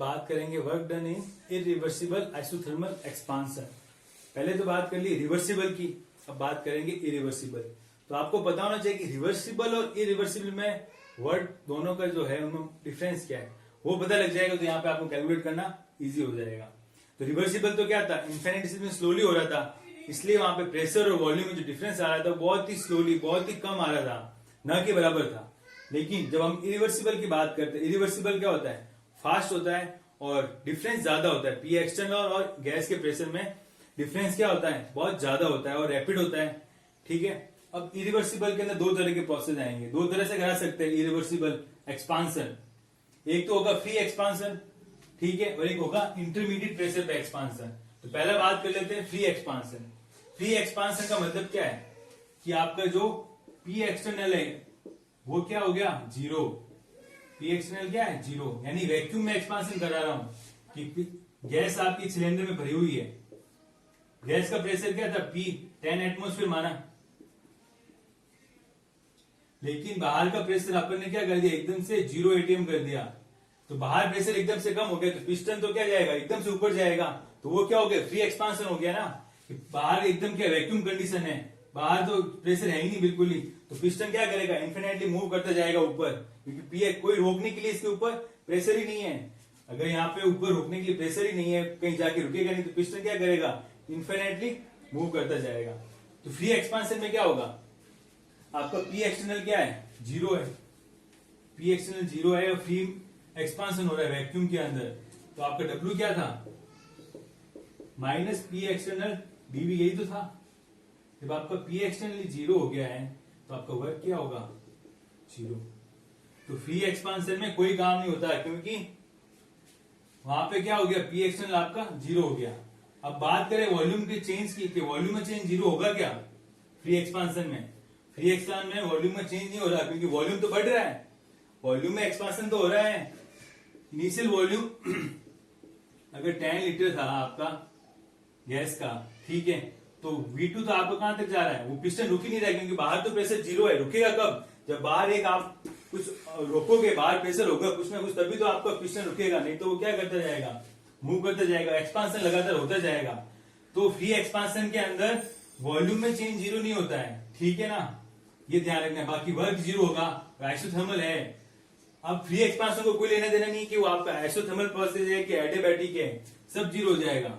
बात करेंगे work done in irreversible isothermal expansion. पहले तो बात कर ली रिवर्सिबल की, अब बात करेंगे इरिवर्सिबल। तो आपको पता होना चाहिए कि रिवर्सिबल और इरिवर्सिबल में वर्ड दोनों का जो है उनमें डिफरेंस क्या है वो पता लग जाएगा, तो यहाँ पे आपको कैलकुलेट करना इजी हो जाएगा। तो रिवर्सिबल तो क्या था, इन्फिनिट में स्लोली हो रहा था, इसलिए वहां पे प्रेशर और वॉल्यूम में जो डिफरेंस आ रहा था बहुत ही स्लोली, बहुत ही कम आ रहा था, न के बराबर था। लेकिन जब हम इरिवर्सिबल की बात करते हैं, इरिवर्सिबल क्या होता है, फास्ट होता है और डिफरेंस ज्यादा होता है। पी एक्सटर्नल और गैस के प्रेशर में डिफरेंस क्या होता है, बहुत ज्यादा होता है और रैपिड होता है। ठीक है, अब इरिवर्सिबल के अंदर दो तरह के प्रोसेस आएंगे, दो तरह से करा सकते हैं इरिवर्सिबल एक्सपांशन। एक तो होगा फ्री एक्सपांशन, ठीक है, और एक होगा इंटरमीडिएट प्रेशर पे एक्सपांशन। तो पहले बात कर लेते हैं फ्री एक्सपांशन। फ्री एक्सपांशन का मतलब क्या है कि आपका जो पी एक्सटर्नल है वो क्या हो गया, जीरो। पी एक्सटर्नल क्या है, जीरो, यानी वैक्यूम में एक्सपांशन करा रहा हूं कि गैस आपकी सिलेंडर में भरी हुई है, गैस का प्रेशर क्या था, पी 10 एटमोस्फेयर माना, लेकिन बाहर का प्रेशर अपन ने क्या कर दिया, एकदम से 0 एटीएम कर दिया। तो बाहर प्रेशर एकदम से कम हो गया, तो पिस्टन तो क्या जाएगा, एकदम से ऊपर जाएगा। तो वो क्या हो गया, फ्री एक्सपांशन हो गया ना, कि बाहर एकदम क्या वैक्यूम कंडीशन है, बाहर तो प्रेशर है ही नहीं बिल्कुल ही। तो पिस्टन क्या करेगा, इन्फिनिटली मूव करता जाएगा ऊपर, क्योंकि पी कोई रोकने के लिए इसके ऊपर प्रेशर ही नहीं है। अगर यहाँ पे ऊपर रोकने के लिए प्रेशर ही नहीं है, कहीं जाके रुकेगा नहीं, तो पिस्टन क्या करेगा, इन्फिनिटली मूव करता जाएगा। तो फ्री एक्सपांशन में क्या होगा, आपका पी एक्सटर्नल क्या है, जीरो है, पी एक्सटर्नल जीरो है और फ्री एक्सपांशन हो रहा है वैक्यूम के अंदर। तो आपका डब्ल्यू क्या था, माइनस पी एक्सटर्नल डीवी, यही तो था। जब आपका पी एक्सटर्नल जीरो हो गया है तो आपका वर्क क्या होगा, जीरो। तो फ्री एक्सपांशन में कोई काम नहीं होता है, क्योंकि वहां पे क्या हो गया, पी एक्सटर्नल आपका जीरो हो गया। अब बात करें वॉल्यूम के चेंज की, कि वॉल्यूम में चेंज जीरो होगा क्या फ्री एक्सपांशन में। फ्री एक्सपांशन में वॉल्यूम में चेंज नहीं हो रहा, क्योंकि वॉल्यूम तो बढ़ रहा है, वॉल्यूम में एक्सपांशन तो हो रहा है। इनिशियल वॉल्यूम अगर 10 लीटर था आपका गैस का, ठीक है, तो V2 तो आपका कहां तक जा रहा है, वो पिस्टन रुक ही नहीं रहा है, क्योंकि बाहर तो प्रेशर जीरो है। रुकेगा कब, जब बाहर एक आप कुछ रोकोगे, बाहर प्रेशर होगा कुछ ना कुछ, तभी तो आपका पिस्टन रुकेगा, नहीं तो वो क्या करता जाएगा, मूव करता जाएगा, एक्सपांशन लगातार होता जाएगा। तो फ्री एक्सपांशन के अंदर वॉल्यूम में चेंज जीरो नहीं होता है, ठीक है ना, ये ध्यान रखना है। बाकी वर्क जीरो होगा, आइसोथर्मल है। अब फ्री एक्सपांशन को कोई लेना देना नहीं कि वो आपका आइसोथर्मल प्रोसेस है कि एडियाबैटिक है, सब जीरो हो जाएगा।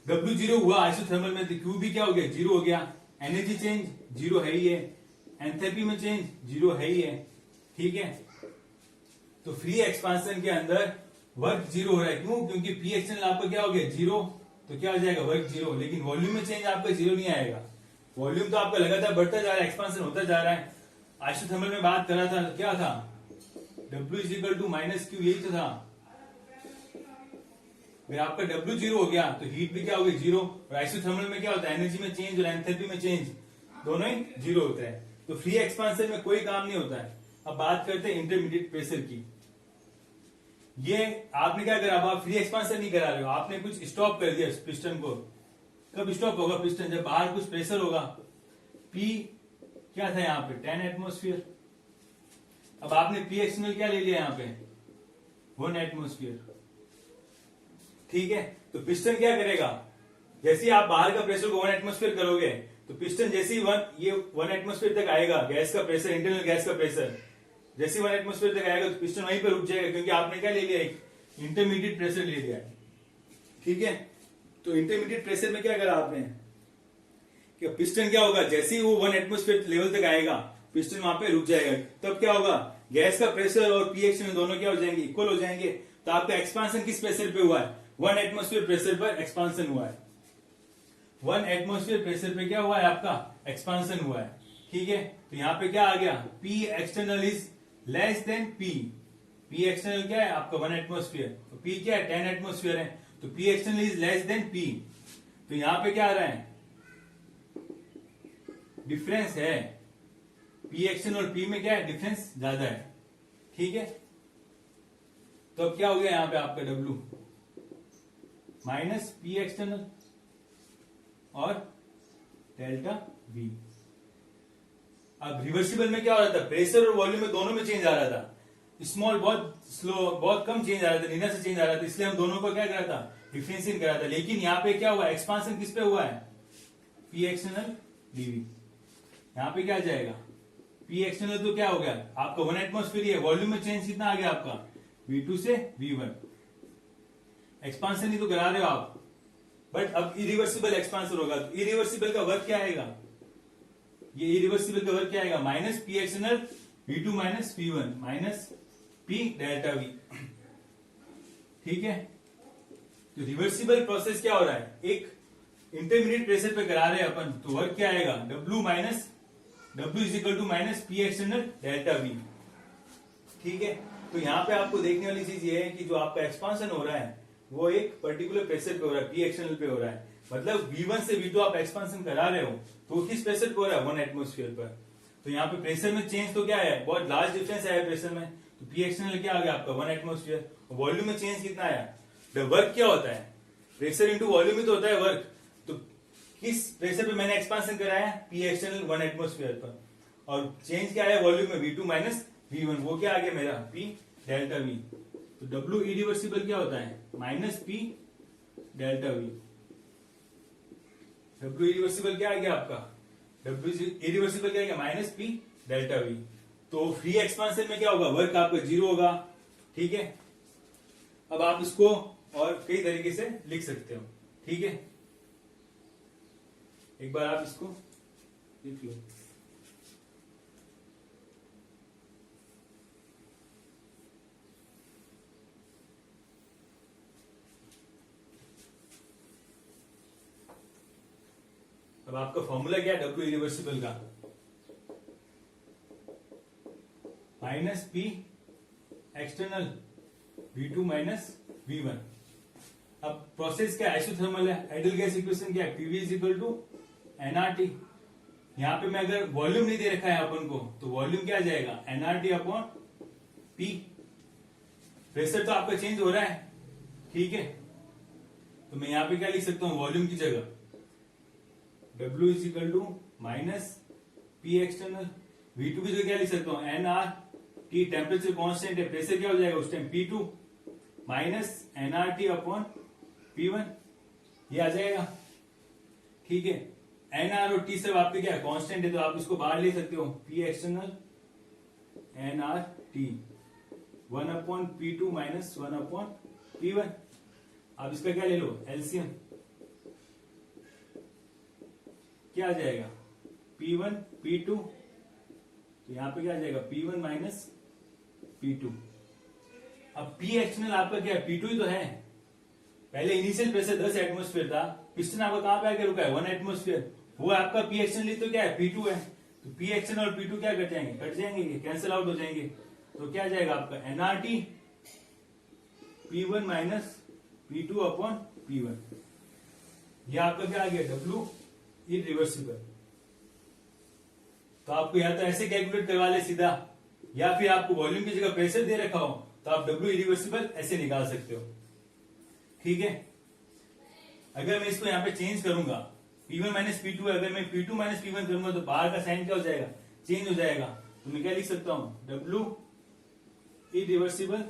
डब्ल्यू जीरो हुआ आइसोथर्मल में, तो क्यू भी क्या हो गया, जीरो हो गया। एनर्जी चेंज जीरो है ही है, एंथैल्पी में चेंज जीरो है ही है, ठीक है। तो फ्री एक्सपांशन के अंदर वर्क जीरो हो रहा है, क्यों, क्योंकि पी एक्सटर्नल आपका क्या हो गया, जीरो, तो क्या हो जाएगा, वर्क जीरो। लेकिन वॉल्यूम में चेंज आपका जीरो नहीं आएगा, वॉल्यूम तो आपका लगातार बढ़ता जा रहा है, एक्सपांशन होता जा रहा है। आइसोथर्मल में बात कर रहा था, क्या था, W is equal to minus q, यही तो था। अगर आपका W जीरो हो गया तो हीट भी क्या हो गई, जीरो। और आइसोथर्मल में क्या होता है, एनर्जी में चेंज और एंथैल्पी में चेंज दोनों ही जीरो होता है। तो फ्री एक्सपांशन में कोई काम नहीं होता है। अब बात करते हैं इंटरमीडिएट प्रेशर की। ये आपने क्या करा, आप फ्री एक्सपांशन नहीं करा रहे हो, आपने कुछ स्टॉप कर दिया पिस्टन को। कब स्टॉप होगा पिस्टन, जब बाहर कुछ प्रेशर होगा। पी क्या था यहाँ पे, 10 एटमोस्फियर। अब आपने पी एक्सटर्नल क्या ले लिया यहाँ पे, 1 एटमोस्फियर, ठीक है। तो पिस्टन क्या करेगा, जैसे ही आप बाहर का प्रेशर को 1 एटमोस्फियर करोगे, तो पिस्टन जैसे ही 1 एटमोस्फियर तक आएगा, गैस का प्रेशर, इंटरनल गैस का प्रेशर जैसे 1 एटमोस्फियर तक आएगा, तो पिस्टन वहीं पर रुक जाएगा, क्योंकि आपने क्या ले लिया, एक इंटरमीडिएट प्रेशर ले लिया, ठीक है। तो इंटरमीडिएट प्रेशर में क्या करा आपने, कि पिस्टन क्या होगा, जैसे ही वो 1 एटमोस्फियर लेवल तक आएगा, पिस्टन वहां पे रुक जाएगा। तब क्या होगा, गैस का प्रेशर और पी एक्सटर्नल दोनों क्या हो जाएंगे, इक्वल हो जाएंगे। तो आपका एक्सपांशन किस प्रेशर पे हुआ है, 1 एटमोस्फियर प्रेशर पर एक्सपांशन हुआ है। 1 एटमोस्फियर प्रेशर पे क्या हुआ है, आपका एक्सपांशन हुआ है, ठीक है। तो यहाँ पे क्या आ गया, P external is less than P. P external क्या है आपका, 1 एटमोस्फियर, तो पी क्या है, 10 एटमोस्फियर है, तो P external is less than P. तो यहाँ पे क्या आ रहा है, डिफरेंस है, पी एक्सटर्नल और पी में क्या है, डिफरेंस ज्यादा है, ठीक है। तो अब क्या हो गया यहाँ पे आपका W माइनस पी एक्सटर्नल और डेल्टा V। अब रिवर्सिबल में क्या हो रहा था, प्रेशर और वॉल्यूम में दोनों में चेंज आ रहा था। स्मॉल, बहुत स्लो, बहुत कम चेंज आ रहा था, लीनियर से चेंज आ रहा था, इसलिए हम दोनों को क्या करा था, डिफरेंशिएट करा था। लेकिन यहाँ पे क्या हुआ, एक्सपांशन किस पे हुआ है, पी एक्सटर्नल डीवी। यहाँ पे क्या जाएगा, पी एक्सटर्नल तो क्या हो गया आपका 1 एटमोस्फेयर ही है, वॉल्यूम में चेंज कितना आ गया आपका V2 से V1। एक्सपांशन ही तो करा रहे हो आप, बट अब इरिवर्सिबल एक्सपांशन होगा। तो इरिवर्सिबल का वर्क क्या आएगा, ये इरिवर्सिबल का वर्क क्या आएगा, minus P external V2 minus P1 minus P delta V। ठीक है, तो रिवर्सिबल प्रोसेस क्या हो रहा है, एक इंटरमीडिएट प्रेशर पे करा रहे हैं अपन, तो वर्क क्या आएगा, W minus W is equal to minus P external delta V। ठीक है, तो यहाँ पे आपको देखने वाली चीज ये है कि जो आपका एक्सपांशन हो रहा है वो एक पर्टिकुलर प्रेशर पे हो रहा है, पी एक्सटर्नल पे हो रहा है। मतलब V1 से V2 आप एक्सपांशन करा रहे हो तो किस प्रेशर पे हो रहा है, 1 एटमोस्फेयर पर। तो यहाँ पे प्रेशर में चेंज तो क्या है, बहुत लार्ज डिफरेंस आया प्रेशर में, तो पी एक्सटर्नल क्या आ गया आपका 1 एटमोस्फेयर। वॉल्यूम में चेंज कितना आया, वर्क क्या होता है, प्रेशर इंटू वॉल्यूम ही तो होता है वर्क। तो किस प्रेशर पे मैंने एक्सपांशन कराया, पी एक्सटर्नल 1 एटमोस्फेयर पर, और चेंज क्या है वॉल्यूम में V2 माइनस V1, वो क्या आ गया मेरा P डेल्टा V। तो W इरिवर्सिबल क्या होता है, minus P delta V। W irreversible क्या आ गया आपका, W इरिवर्सिबल क्या आ गया, माइनस P डेल्टा V। तो फ्री एक्सपांशन में क्या होगा, वर्क आपका 0 होगा। ठीक है, अब आप इसको और कई तरीके से लिख सकते हो। ठीक है, एक बार आप इसको लिख लो। अब आपका फॉर्मूला क्या है W इरिवर्सिबल का, minus P external V2 minus V1। अब प्रोसेस क्या आइसोथर्मल है, आइडियल गैस इक्वेशन क्या है, PV is equal to nRT। यहां पे मैं अगर वॉल्यूम नहीं दे रखा है अपन को, तो वॉल्यूम क्या आ जाएगा, nRT अपॉन P। प्रेशर तो आपका चेंज हो रहा है। ठीक है, तो मैं यहां पे क्या लिख सकता हूं, वॉल्यूम की जगह W is equal to minus P external, V2 की जगह क्या लिख सकता हूं, nRT। टेम्परेचर कांस्टेंट है, प्रेशर क्या हो जाएगा उस time P2 minus nRT upon P1, ये आ जाएगा। ठीक है, NR और T सब आपके क्या है, कांस्टेंट है, तो आप इसको बाहर ले सकते हो, P external nRT 1 upon P2 minus 1 upon P1। आप इसका क्या ले लो, एलसीएम, क्या आ जाएगा P1 P2, तो यहां पे क्या आ जाएगा P1 माइनस P2। अब P एक्सटर्नल आपका क्या है, P2 ही तो है। पहले इनिशियल प्रेशर 10 एटमोस्फेयर था, पिस्टन आपका कहां पे आके रुका है, 1 एटमोस्फेयर, वो आपका P एक्सटर्नल तो क्या है, P2 है। तो P एक्सटर्नल और P2 क्या कट जाएंगे, कट जाएंगे, कैंसिल आउट हो जाएंगे। तो क्या आ जाएगा आपका nRT P1 minus P2 upon P1। ये आपका क्या आ गया, W इरिवर्सिबल। तो आपको या तो ऐसे कैलकुलेट करवा ले सीधा, या फिर आपको वॉल्यूम की जगह प्रेशर दे रखा हो तो आप W इरिवर्सिबल ऐसे निकाल सकते हो। ठीक है, अगर मैं इसको यहां पे चेंज करूंगा, P1 माइनस P2, अगर मैं P2 माइनस P1 करूंगा तो बाहर का साइन क्या हो जाएगा, चेंज हो जाएगा। तो मैं क्या लिख सकता हूं, W irreversible,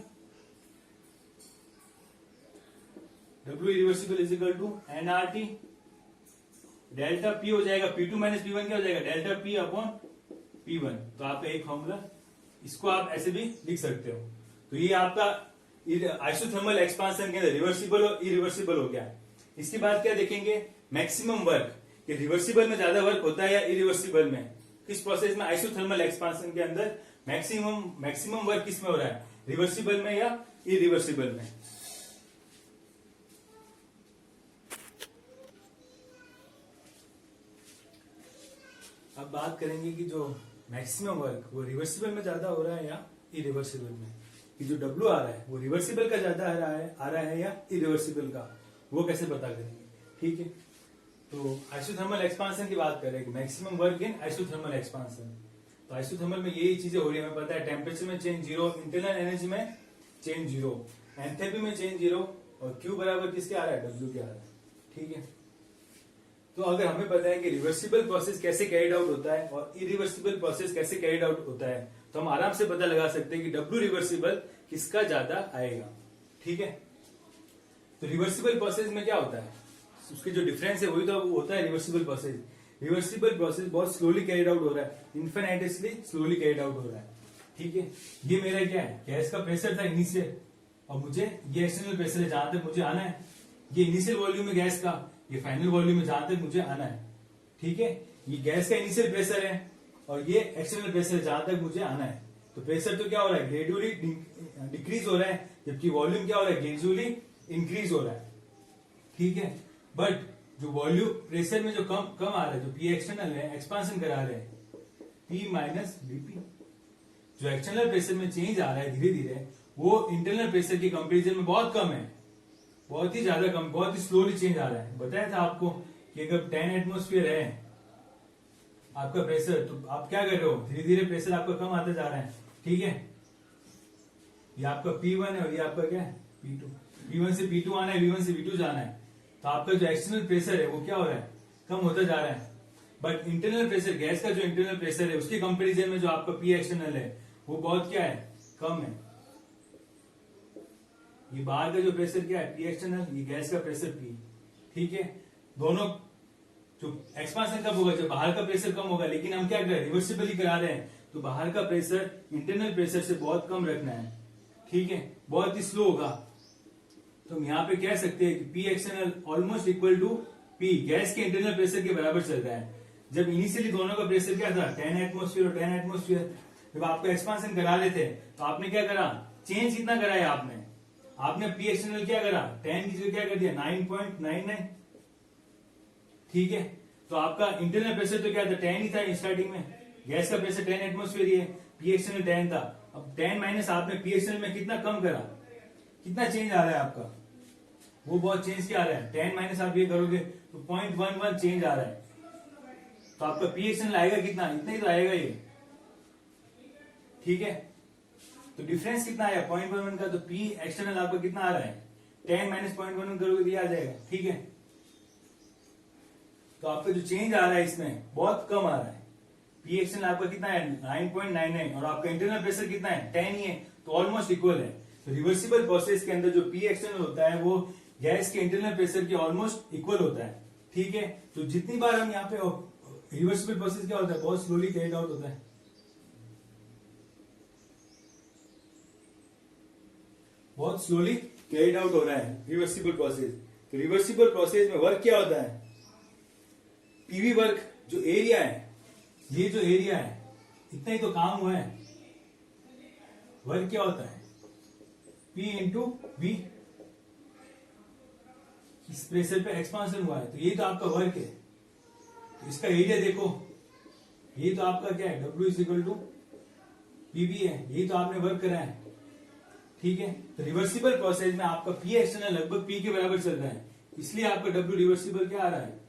W irreversible is equal to nRT delta P हो जाएगा, P2 माइनस P1 क्या हो जाएगा, डेल्टा P अपॉन P1। तो आपका एक फॉर्मूला, इसको आप ऐसे भी लिख सकते हो। तो ये आपका आइसोथर्मल एक्सपांशन के अंदर रिवर्सिबल और इरिवर्सिबल हो गया। इसके बाद क्या देखेंगे, मैक्सिमम वर्क, कि रिवर्सिबल में ज्यादा वर्क होता है या इरिवर्सिबल में, किस प्रोसेस में, आइसोथर्मल एक्सपांशन के अंदर मैक्सिमम वर्क किस में हो रहा है, रिवर्सिबल में या इरिवर्सिबल में। अब बात करेंगे कि जो मैक्सिमम वर्क वो रिवर्सिबल में ज्यादा हो रहा है या इरिवर्सिबल में, कि जो W आ रहा है वो रिवर्सिबल का ज्यादा आ रहा है या इरिवर्सिबल का, वो कैसे पता करेंगे। ठीक है, तो आइसोथर्मल एक्सपांशन की बात करें, maximum work in isothermal expansion. तो आइसोथर्मल में यही चीजें हो रही है, हमें पता है, टेम्परेचर में चेंज 0, इंटरनल एनर्जी में चेंज 0, एंथैल्पी में चेंज 0, और Q बराबर किसके आ रहा है, W के आ रहा है। ठीक है, तो अगर हमें पता है कि रिवर्सिबल प्रोसेस कैसे कैरिड आउट होता है और इरिवर्सिबल प्रोसेस कैसे कैरिड आउट होता है, तो तो हम आराम से पता लगा सकते हैं कि डब्ल्यू रिवर्सिबल किसका ज्यादा आएगा। ठीक है, तो रिवर्सिबल प्रोसेस में क्या होता है, उसके जो डिफरेंस है वही तो होता है रिवर्सिबल प्रोसेस। रिवर्सिबल प्रोसेस बहुत स्लोली कैरिड आउट हो रहा है, इन्फिनिटली स्लोली कैरिड आउट हो रहा है। ठीक है, ये मेरा क्या है, गैस का प्रेशर था इनिशियल, और मुझे ये एक्सटर्नल प्रेशर है जहां तक मुझे आना है। ये इनिशियल वॉल्यूम है गैस का, ये फाइनल वॉल्यूम है जहां तक मुझे आना है। ठीक है, ये गैस का इनिशियल प्रेशर है और ये एक्सटर्नल प्रेशर है जहां तक मुझे आना है। तो प्रेशर तो क्या हो रहा है, ग्रेजुअली डिक्रीज हो रहा है, जबकि वॉल्यूम क्या हो रहा है, ग्रेजुअली इंक्रीज हो रहा है। ठीक है, बट जो वॉल्यूम प्रेशर में जो कम आ रहा है, जो पी एक्सटर्नल है, एक्सपांशन करा रहे हैं, पी माइनस बीपी। जो एक्सटर्नल प्रेशर में चेंज आ रहा है धीरे धीरे, वो इंटरनल प्रेशर के कंपेरिजन में बहुत कम है, बहुत ही ज्यादा कम, बहुत ही स्लोली चेंज आ रहा है। बताया था आपको कि अगर 10 एटमोस्फियर है आपका प्रेशर, तो आप क्या कर रहे हो, धीरे धीरे प्रेशर आपका कम आता जा रहा है। ठीक है, ये आपका P1 है और ये आपका क्या है, P2। P1 से P2 आना है, V1 से V2 जाना है, तो आपका जो एक्सटर्नल प्रेशर है वो क्या हो रहा है, कम होता जा रहा है। बट इंटरनल प्रेशर, गैस का जो इंटरनल प्रेशर है उसके कंपेरिजन में जो आपका पी एक्सटर्नल है वो बहुत क्या है, कम है। ये बाहर का जो प्रेशर क्या है, पी एक्सटर्नल, ये गैस का प्रेशर पी। ठीक है, दोनों जो एक्सपांशन कब होगा, जब बाहर का प्रेशर कम होगा, लेकिन हम क्या कर रहे हैं, रिवर्सिबली करा रहे हैं, तो बाहर का प्रेशर इंटरनल प्रेशर से बहुत कम रखना है। ठीक है, बहुत ही स्लो होगा। तो हम यहाँ पे कह सकते हैं कि P external almost equal to P, gas के इंटरनल प्रेशर के बराबर चल रहा है। जब इनिशियली दोनों का प्रेशर क्या था, 10 एटमोस्फियर और 10 एटमोस्फियर, जब आपका एक्सपांशन करा लेते हैं तो आपने क्या करा, चेंज कितना कराया आपने पी एक्सटर्नल क्या करा, 10 की जगह क्या कर दिया, 9.99। ठीक है, तो आपका इंटरनल प्रेशर तो क्या था, 10 ही था स्टार्टिंग में, गैस का प्रेशर 10 एटमोस्फियर ही है, पी एक्सटर्नल 10 था। अब 10 माइनस आपने पी एक्सटर्नल में कितना कम करा, कितना चेंज आ रहा है आपका, वो बहुत चेंज क्या आ रहा है, 10 माइनस आप ये करोगे तो 0.11 चेंज आ रहा है। तो आपका पी एक्सटर्नल आएगा कितना, इतना ही तो आएगा ये। ठीक है, तो डिफरेंस कितना आया 0.11 का, तो पी एक्सटर्नल आपका कितना आ रहा है, 10 माइनस 0.11 करोगे तो ये आ जाएगा। ठीक है, तो आपका जो चेंज आ रहा है इसमें बहुत कम आ रहा है। पी एक्सटर्नल आपका कितना है, 9.99, और आपका इंटरनल प्रेशर कितना है, 10 ही है, तो ऑलमोस्ट इक्वल है। तो रिवर्सिबल प्रोसेस के अंदर जो पी एक्सटर्नल होता है वो गैस के इंटरनल प्रेशर के ऑलमोस्ट इक्वल होता है। ठीक है, तो जितनी बार हम यहाँ पे रिवर्सिबल प्रोसेस क्या होता है, बहुत स्लोली कैरिड आउट होता है, बहुत स्लोली कैरिड आउट हो रहा है रिवर्सिबल प्रोसेस। तो रिवर्सिबल प्रोसेस में वर्क क्या होता है, पीवी वर्क, जो एरिया है, ये जो एरिया है इतना ही तो काम हुआ है। वर्क क्या होता है, P इंटू वी, इस प्रेशर पे एक्सपांशन हुआ है, तो ये तो आपका वर्क है। तो इसका एरिया देखो, ये तो आपका क्या है, W is equal to PV है, यही तो आपने वर्क करा है। ठीक है, तो रिवर्सिबल प्रोसेस में आपका पी एक्सटर्नल लगभग पी के बराबर चल रहा है, इसलिए आपका डब्ल्यू रिवर्सिबल क्या आ रहा है,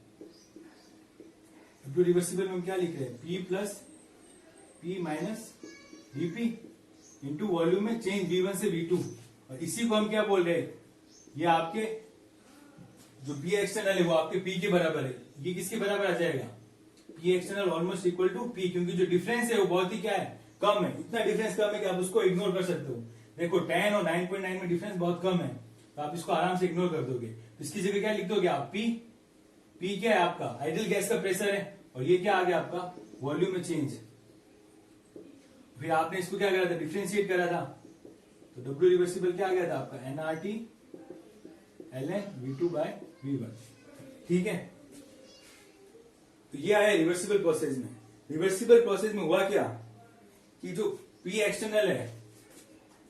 डब्ल्यू रिवर्सिबल में हम क्या लिख रहे हैं, P plus P minus BP into volume में चेंज V1 से V2, और इसी को हम क्या बोल रहे हैं, ये आपके जो पी एक्सटर्नल है वो आपके पी के बराबर है। ये किसके बराबर आ जाएगा, P external almost equal to P, क्योंकि जो डिफरेंस है वो बहुत ही क्या है, कम है। इतना डिफरेंस कम है कि आप उसको इग्नोर कर सकते हो। देखो 10 और 9.9 में डिफरेंस बहुत कम है, तो आप इसको आराम से इग्नोर कर दोगे। तो इसकी जगह क्या लिख दोगे आप, पी क्या है आपका आइडियल गैस का प्रेशर है, और ये क्या आ गया आपका वॉल्यूम में चेंज। फिर आपने इसको क्या करा था, डिफ्रेंशिएट करा था, तो डब्ल्यू रिवर्सिबल क्या आ गया था आपका, NRT ln V2 by V1। ठीक है, तो ये आया रिवर्सिबल प्रोसेस में। रिवर्सिबल प्रोसेस में हुआ क्या कि जो पी एक्सटर्नल है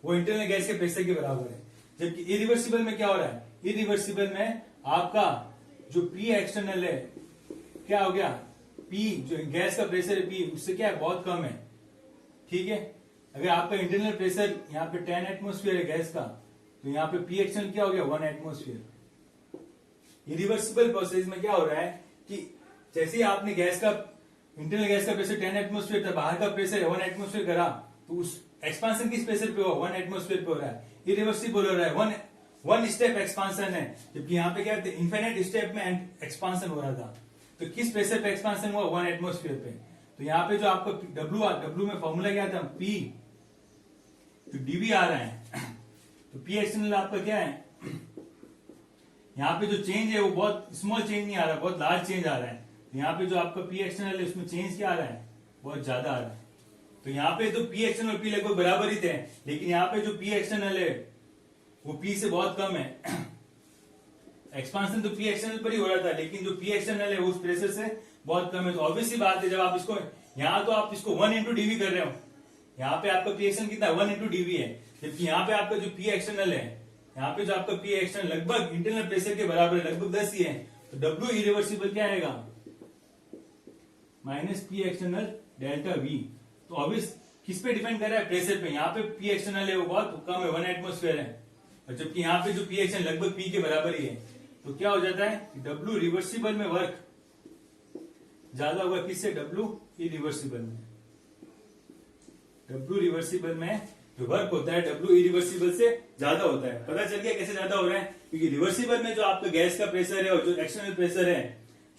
वो इंटरनल गैस के प्रेशर के बराबर है, जबकि इरिवर्सिबल में क्या हो रहा है, इरिवर्सिबल में आपका जो पी एक्सटर्नल है क्या हो गया, पी जो गैस का प्रेशर है पी, उससे क्या है, बहुत कम है। ठीक है, अगर आपका इंटरनल प्रेशर यहाँ पे 10 एटमोस्फियर है गैस का, तो यहाँ पे पी एक्सटर्नल क्या हो गया, 1 एटमोस्फियर। इरिवर्सिबल प्रोसेस में क्या हो रहा है कि जैसे ही आपने गैस का इंटरनल गैस का प्रेशर 10 एटमोस्फियर था, बाहर का प्रेशर 1 एटमोस्फियर करा, तो उस एक्सपांशन किस प्रेशर पे हो, 1 एटमोस्फियर पे हो रहा है। इरिवर्सिबल हो रहा है, वन स्टेप एक्सपांशन है, जबकि यहाँ पे क्या है, इनफाइनाइट स्टेप में एक्सपांशन हो रहा था। तो किस प्रेशर पे एक्सपांशन हुआ, 1 एटमोस्फियर पे। तो यहाँ पे जो आपका डब्ल्यू में फॉर्मूला क्या था, पी तो डीवी आ रहा है, तो पी एक्सटर्नल आपका क्या है, यहाँ पे जो चेंज है वो बहुत स्मॉल चेंज नहीं आ रहा, बहुत लार्ज चेंज आ रहा है। तो यहाँ पे जो आपका पी एक्सटर्नल है उसमें चेंज क्या आ रहा है, बहुत ज्यादा आ रहा है। तो यहाँ पे तो पी एक्सटर्नल और पी लगभग बराबर ही थे, लेकिन यहाँ पे जो पी एक्सटर्नल है वो पी से बहुत कम है। एक्सपांशन तो पी एक्सटर्नल पर ही हो रहा था, लेकिन जो पी एक्सटर्नल है वो उस प्रेशर से बहुत कम है। तो ऑब्वियसली बात है, जब आप इसको यहाँ तो आप इसको 1 इंटू डीवी कर रहे हो, यहाँ पे आपका पी एक्सटर्नल कितना 1 इंटू डीवी है, जबकि यहाँ पे आपका जो पी एक्सटर्नल है, यहाँ पे जो आपका पी एक्सटर्नल लगभग इंटरनल प्रेशर के बराबर है, लगभग 10 ही है। तो डब्ल्यू इरिवर्सिबल क्या आएगा, minus P external delta we. तो ऑब्वियस किस पे डिपेंड कर रहा है, प्रेशर पे। यहाँ पे पी एक्सटर्नल है वो बहुत कम है, 1 एटमोस्फेयर है, और जबकि यहाँ पे जो पी एक्सटर्नल लगभग पी के बराबर ही है। तो क्या हो जाता है, डब्ल्यू रिवर्सिबल में वर्क ज्यादा होगा, किससे, डब्ल्यू इरिवर्सिबल में। डब्ल्यू रिवर्सिबल में जो वर्क होता है डब्ल्यू इरिवर्सिबल से ज्यादा होता है। पता चल गया कैसे ज्यादा हो रहा है, क्योंकि रिवर्सिबल में जो आपका गैस का प्रेशर है और जो एक्सटर्नल प्रेशर है,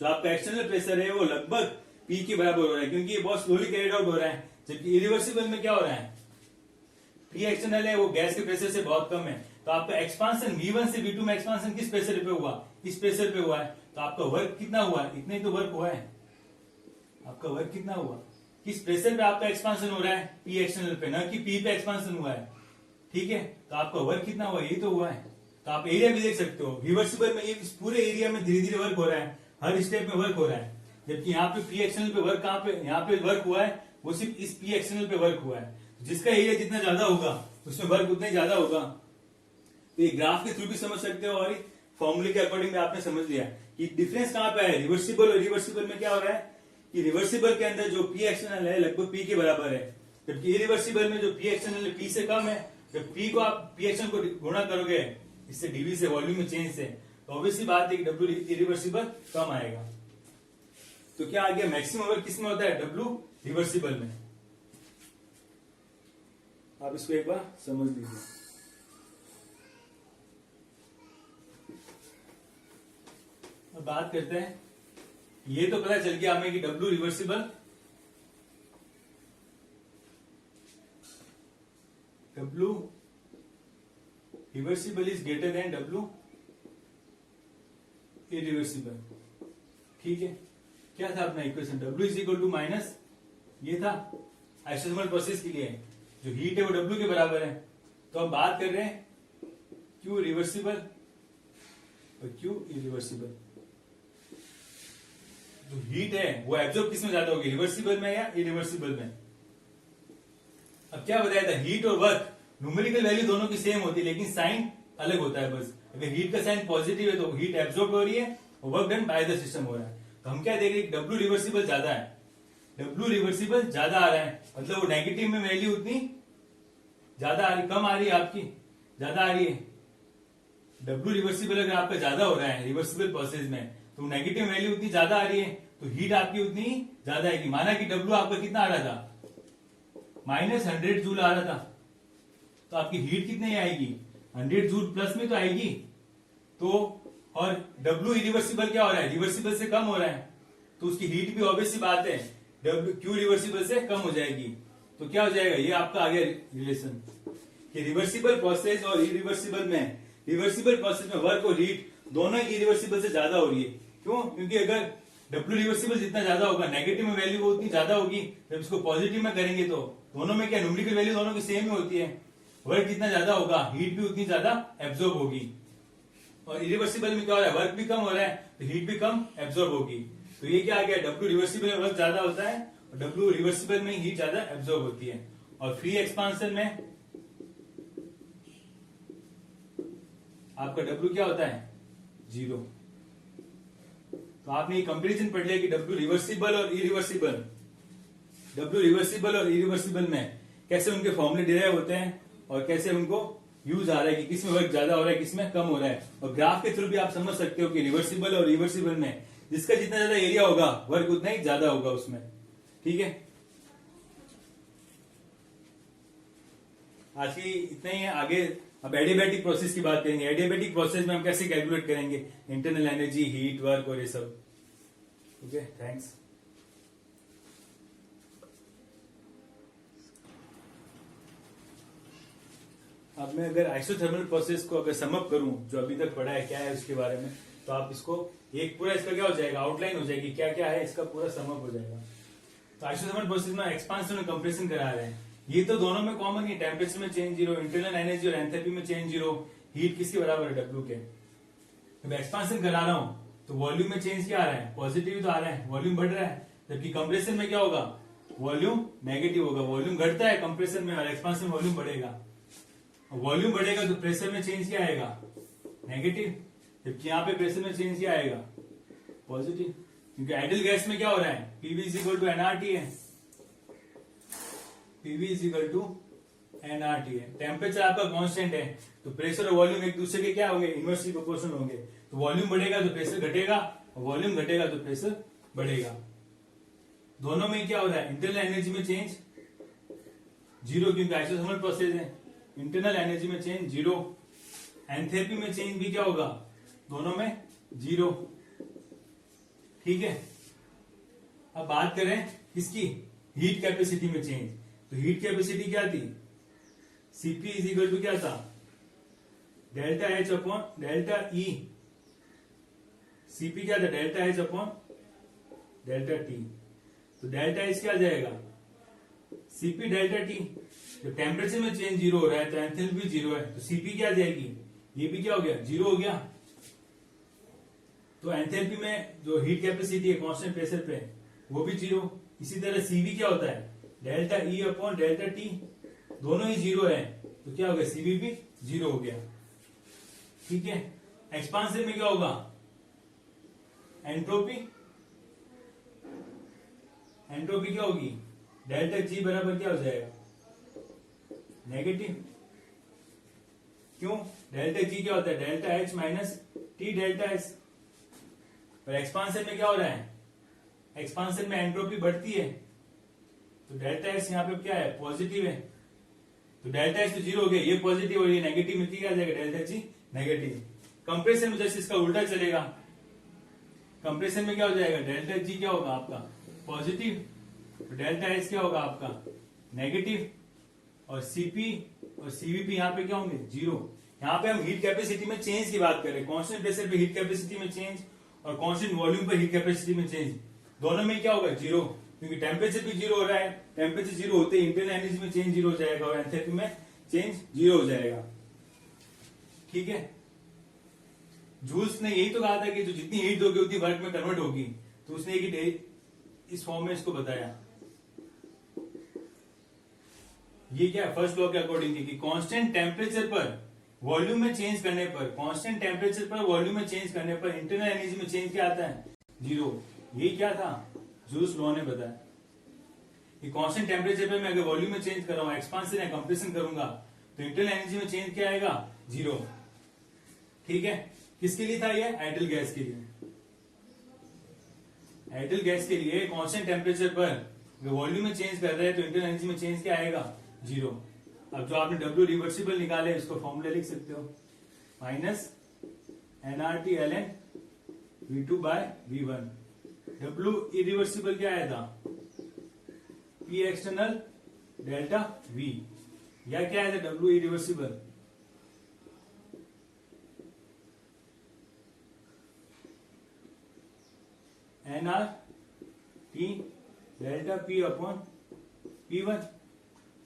जो आपका एक्सटर्नल प्रेशर है वो लगभग पी के बराबर हो रहा है, क्योंकि ये बहुत स्लोली कैरिड आउट हो रहा है। जबकि इरिवर्सिबल में क्या हो रहा है, पी एक्सटर्नल है वो गैस के प्रेशर से बहुत कम है। तो आपका एक्सपांशन V1 से V2 में एक्सपांशन किस प्रेशर पे हुआ, इस प्रेशर पे हुआ है। तो आपका वर्क कितना हुआ, इतना ही तो वर्क हुआ है। आपका वर्क कितना हुआ, किस प्रेशर पे आपका एक्सपांशन हो रहा है, पी एक्सटर्नल पे, ना कि पी पे एक्सपांशन हुआ है। ठीक है, तो आपका वर्क कितना हुआ, यही तो हुआ है। तो आप एरिया भी देख सकते हो, रिवर्सिबल में ये इस पूरे एरिया में धीरे धीरे वर्क हो रहा है, हर स्टेप में वर्क हो रहा है। जबकि यहाँ पे पी एक्सटर्नल पे वर्क, कहाँ पे, यहाँ पे वर्क हुआ है वो सिर्फ इस पी एक्सटर्नल पे वर्क हुआ है। जिसका एरिया जितना ज्यादा होगा उसमें वर्क उतना ही ज्यादा होगा। तो ये ग्राफ के थ्रू भी समझ सकते हो, और फॉर्मूले के अकॉर्डिंग आपने समझ लिया कि डिफरेंस कहाँ पे है, रिवर्सिबल और रिवर्सिबल में क्या हो रहा है कि रिवर्सिबल के अंदर जो पी एक्सटर्नल है लगभग पी के बराबर है, जबकि इरिवर्सिबल में जो पी एक्सटर्नल है पी से कम है। जब पी को आप पी एक्सटर्नल को गुणा करोगे इससे डीवी से, वॉल्यूम में चेंज से, तो ऑब्वियसली बात है कि डब्ल्यू इरिवर्सिबल कम आएगा। तो क्या आ गया, मैक्सिमम वर्क किसमें होता है, डब्ल्यू रिवर्सिबल में। आप इसको एक बार समझ लीजिए। अब बात करते हैं, ये तो पता चल गया हमें कि W reversible, W reversible is greater than W irreversible. ठीक है, क्या था अपना equation, W is equal to minus, ये था आइसोथर्मल प्रोसेस के लिए जो हीट है वो डब्ल्यू के बराबर है। तो हम बात कर रहे हैं क्यू रिवर्सिबल और क्यू इरिवर्सिबल। जो हीट है वो एब्जॉर्ब किसमें ज्यादा होगी, रिवर्सिबल में या इरिवर्सिबल में। अब क्या बताया था, हीट और वर्क न्यूमेरिकल वैल्यू दोनों की सेम होती है, लेकिन साइन अलग होता है बस। अगर हीट का साइन पॉजिटिव है तो हीट एब्जॉर्ब हो रही है और work done by the system हो रहा है। तो हम क्या देख रहे हैं, डब्ल्यू रिवर्सिबल ज्यादा है, डब्ल्यू रिवर्सिबल ज्यादा आ रहा है, मतलब वो नेगेटिव में वैल्यू उतनी ज्यादा आ रही, कम आ रही है आपकी, ज्यादा आ रही है। डब्ल्यू रिवर्सिबल अगर आपका ज्यादा हो रहा है रिवर्सिबल प्रोसेस में, तो नेगेटिव वैल्यू उतनी ज्यादा आ रही है, तो हीट आपकी उतनी ज्यादा आएगी। माना कि डब्ल्यू आपका कितना आ रहा था, -100 जूल आ रहा था, तो आपकी हीट कितनी आएगी, 100 जूल प्लस में तो आएगी। तो और डब्ल्यू इरिवर्सिबल क्या हो रहा है, रिवर्सिबल से कम हो रहा है, तो उसकी हीट भी ऑब्वियस सी बात है डब्ल्यू क्यू रिवर्सिबल से कम हो जाएगी। तो क्या हो जाएगा, ये आपका आ गया रिलेशन कि रिवर्सिबल प्रोसेस और इरिवर्सिबल में, रिवर्सिबल प्रोसेस में वर्क और हीट दोनों इरिवर्सिबल से ज्यादा हो रही है। क्यों, क्योंकि अगर डब्ल्यू रिवर्सिबल जितना ज्यादा होगा, नेगेटिव में वैल्यू उतनी ज्यादा होगी, जब इसको पॉजिटिव में करेंगे तो दोनों में क्या, न्यूमेरिकल वैल्यू दोनों की सेम ही होती है, वर्क जितना ज्यादा होगा हीट भी उतनी ज्यादा एब्जॉर्ब होगी। और इरिवर्सिबल में क्या हो रहा है, वर्क भी कम हो रहा है तो हीट भी कम एब्जॉर्ब होगी। तो ये क्या आ गया, डब्ल्यू रिवर्सिबल में वर्क ज्यादा होता है और डब्ल्यू रिवर्सिबल में हीट ज्यादा एब्जॉर्ब होती है। और फ्री एक्सपांशन में आपका डब्ल्यू क्या होता है, 0। तो आपने ये कंपैरिजन पढ़ लिया कि डब्ल्यू रिवर्सिबल और इरिवर्सिबल, डब्ल्यू रिवर्सिबल और इरिवर्सिबल में कैसे उनके फॉर्मूले डिराइव होते हैं और कैसे उनको यूज आ रहा है कि किसमें वर्क ज्यादा हो रहा है, किसमें कम हो रहा है। और ग्राफ के थ्रू भी आप समझ सकते हो कि रिवर्सिबल और रिवर्सिबल में जिसका जितना ज्यादा एरिया होगा वर्क उतना ही ज्यादा होगा उसमें। ठीक है, आज की इतना ही है। आगे अब एडियाबैटिक प्रोसेस की बात करेंगे। एडियाबैटिक प्रोसेस में हम कैसे कैलकुलेट करेंगे इंटरनल एनर्जी, हीट, वर्क और ये सब। Okay, thanks. अब मैं अगर आइसोथर्मल प्रोसेस को अगर समअप करूं, जो अभी तक पढ़ा है क्या है उसके बारे में, तो आप इसको एक पूरा इसका क्या हो जाएगा, आउटलाइन हो जाएगी, क्या क्या है इसका पूरा समअप हो जाएगा। तो आइसोथर्मल प्रोसेस में एक्सपांशन और कंप्रेशन करा रहे हैं, ये तो दोनों में कॉमन है, टेम्परेचर में चेंज जीरो, इंटरनल एनर्जी और एंथैल्पी में चेंज जीरो, हीट किसके बराबर है, W के। जब एक्सपांशन करा रहा हूं तो वॉल्यूम में चेंज क्या आ रहा है, पॉजिटिव तो आ रहा है, वॉल्यूम बढ़ रहा है। जबकि कंप्रेशन में क्या होगा, वॉल्यूम नेगेटिव होगा, वॉल्यूम घटता है कंप्रेशन में और एक्सपांशन में वॉल्यूम बढ़ेगा। वॉल्यूम बढ़ेगा तो प्रेशर में चेंज क्या आएगा, नेगेटिव, जबकि यहाँ पे प्रेशर में चेंज क्या आएगा, पॉजिटिव, क्योंकि आइडियल गैस में क्या हो रहा है, PV is equal to NRT है, PV is equal to NRT है। टेम्परेचर आपका कांस्टेंट है तो प्रेशर और वॉल्यूम एक दूसरे के क्या होंगे, इनवर्सली प्रोपोर्शनल होंगे। तो वॉल्यूम बढ़ेगा तो प्रेशर घटेगा और वॉल्यूम घटेगा तो प्रेशर बढ़ेगा। दोनों में क्या हो रहा है, इंटरनल एनर्जी में चेंज जीरो, क्योंकि आइसोथर्मल प्रोसेस है, इंटरनल एनर्जी में चेंज जीरो, एंथैल्पी में चेंज भी क्या होगा, दोनों में जीरो। ठीक है, अब बात करें किसकी, हीट कैपेसिटी में चेंज। तो हीट कैपेसिटी क्या थी, सीपी इज इक्वल टू क्या था, delta H upon delta E. CP क्या था, delta H upon delta T. तो डेल्टा एच क्या आ जाएगा, सीपी डेल्टा टी। जब टेम्परेचर में चेंज जीरो हो रहा है तो एंथैल्पी जीरो है, तो सीपी क्या आ जाएगी, ये भी क्या हो गया, जीरो हो गया। तो एंथैल्पी में जो हीट कैपेसिटी है कांस्टेंट प्रेशर पे, वो भी जीरो। इसी तरह सीवी क्या होता है, delta E upon delta T, दोनों ही जीरो है, तो क्या हो गया, सीवी भी जीरो हो गया। ठीक है, एक्सपांशन में क्या होगा, एंट्रोपी, एंट्रोपी क्या होगी, डेल्टा जी बराबर क्या हो जाएगा, नेगेटिव। क्यों, डेल्टा जी क्या होता है, delta H minus T delta S. और एक्सपांशन में क्या हो रहा है, एक्सपांशन में एंट्रोपी बढ़ती है, तो डेल्टा एस यहाँ पे क्या है, पॉजिटिव है। तो डेल्टा एस तो जीरो हो गया, ये पॉजिटिव और ये नेगेटिव मिलती क्या जाएगा, डेल्टा जी नेगेटिव। कंप्रेशन में जैसे इसका उल्टा चलेगा, कंप्रेशन में क्या हो जाएगा, डेल्टा जी क्या होगा आपका, पॉजिटिव, तो डेल्टा एस क्या होगा आपका, नेगेटिव। और सीपी और सीवीपी यहाँ पे क्या होंगे, जीरो। यहाँ पे हम हीट कैपेसिटी में चेंज की बात करें, कांस्टेंट प्रेशर पे हीट कैपेसिटी में चेंज और कांस्टेंट वॉल्यूम पे हीट कैपेसिटी में चेंज, दोनों में क्या होगा, जीरो, क्योंकि टेम्परेचर भी जीरो हो रहा है। टेम्परेचर जीरो होते ही इंटरनल एनर्जी में चेंज जीरो हो जाएगा और एंथैल्पी में चेंज जीरो हो जाएगा। ठीक है, जूल्स ने यही तो कहा था कि जो जितनी हीट दोगे उतनी वर्क में कन्वर्ट होगी, तो उसने इस फॉर्म में इसको बताया। ये क्या फर्स्ट लॉ के अकॉर्डिंग कि कांस्टेंट टेम्परेचर पर वॉल्यूम में चेंज करने पर, कांस्टेंट टेम्परेचर पर वॉल्यूम में चेंज करने पर इंटरनल एनर्जी में चेंज क्या आता है, जीरो। ये क्या था, जूल्स लॉ ने बताया कि कांस्टेंट टेम्परेचर पे मैं अगर वॉल्यूम में चेंज कर रहा हूं, एक्सपांशन या कंप्रेशन करूंगा, तो इंटरनल एनर्जी में चेंज क्या आएगा, जीरो। ठीक है, किसके लिए था ये, आइडियल गैस के लिए। आइडियल गैस के लिए कांस्टेंट टेम्परेचर पर अगर वॉल्यूम में चेंज कर रहे हैं तो इंटरनल एनर्जी में चेंज क्या आएगा, जीरो। अब जो आपने W रिवर्सिबल निकाले इसको फॉर्मूला लिख सकते हो, minus nRT ln V2 by V1। W irreversible क्या आया था, P एक्सटर्नल डेल्टा V, या क्या आया था W irreversible, nRT delta P upon P1।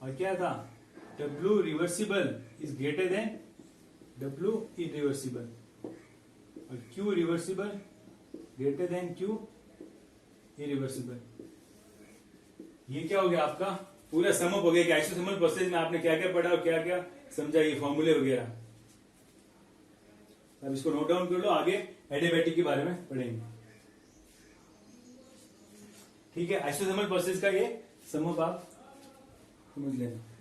और क्या था, W reversible is greater then W irreversible और Q reversible greater than Q irreversible. ये क्या हो गया, आपका पूरा समअप हो गया कि आइसोथर्मल प्रोसेस में आपने क्या क्या पढ़ा और क्या क्या समझा, ये फॉर्मूले वगैरह। अब इसको नोट डाउन कर लो, आगे एडियाबैटिक के बारे में पढ़ेंगे। ठीक है, आइसोथर्मल प्रोसेस का ये समअप आप समझ लेना।